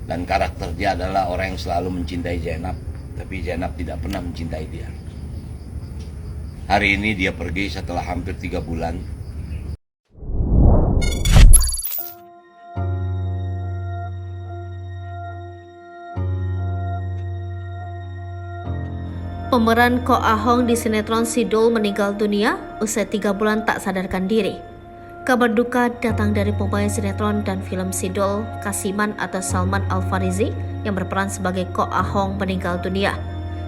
Dan karakter dia adalah orang yang selalu mencintai Zainab, tapi Zainab tidak pernah mencintai dia. Hari ini dia pergi setelah hampir 3 bulan. Pemeran Ko Ahong di sinetron Sidul meninggal dunia usai 3 bulan tak sadarkan diri. Kabar duka datang dari pemain sinetron dan film Sidul, Kasiman atau Salman Al-Farizi yang berperan sebagai Ko Ahong meninggal dunia.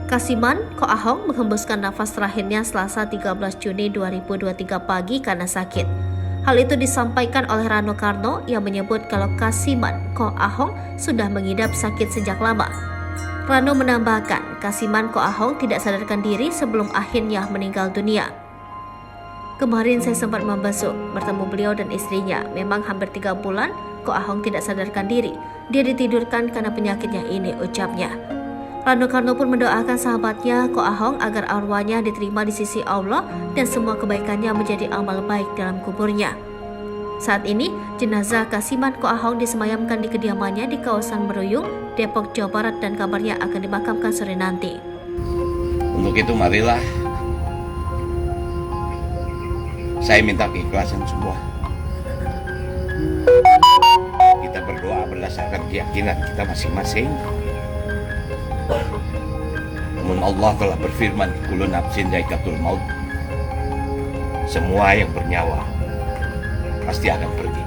Kasiman, Ko Ahong menghembuskan nafas terakhirnya Selasa 13 Juni 2023 pagi karena sakit. Hal itu disampaikan oleh Rano Karno yang menyebut kalau Kasiman, Ko Ahong sudah mengidap sakit sejak lama. Rano menambahkan, Kasiman Ko Ahong tidak sadarkan diri sebelum akhirnya meninggal dunia. Kemarin saya sempat membesuk, bertemu beliau dan istrinya. Memang hampir 3 bulan, Ko Ahong tidak sadarkan diri. Dia ditidurkan karena penyakitnya ini, ucapnya. Rano Karno pun mendoakan sahabatnya Ko Ahong agar arwahnya diterima di sisi Allah dan semua kebaikannya menjadi amal baik dalam kuburnya. Saat ini, jenazah Kasiman Ko Ahong disemayamkan di kediamannya di kawasan Meruyung, Depok, Jawa Barat dan kabarnya akan dimakamkan sore nanti. Untuk itu marilah saya minta keikhlasan semua. Kita berdoa berdasarkan keyakinan kita masing-masing. Namun Allah telah berfirman, kullu nafsin dha'iqatul maut. Semua yang bernyawa pasti akan pergi.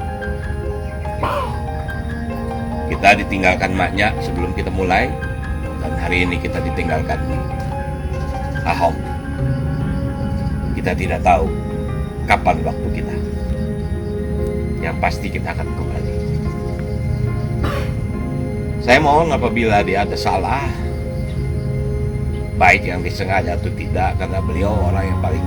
Kita ditinggalkan maknya sebelum kita mulai, dan hari ini kita ditinggalkan Ahong. Kita tidak tahu kapan waktu kita. Yang pasti kita akan kembali. Saya mohon apabila dia ada salah, baik yang disengaja atau tidak, karena beliau orang yang paling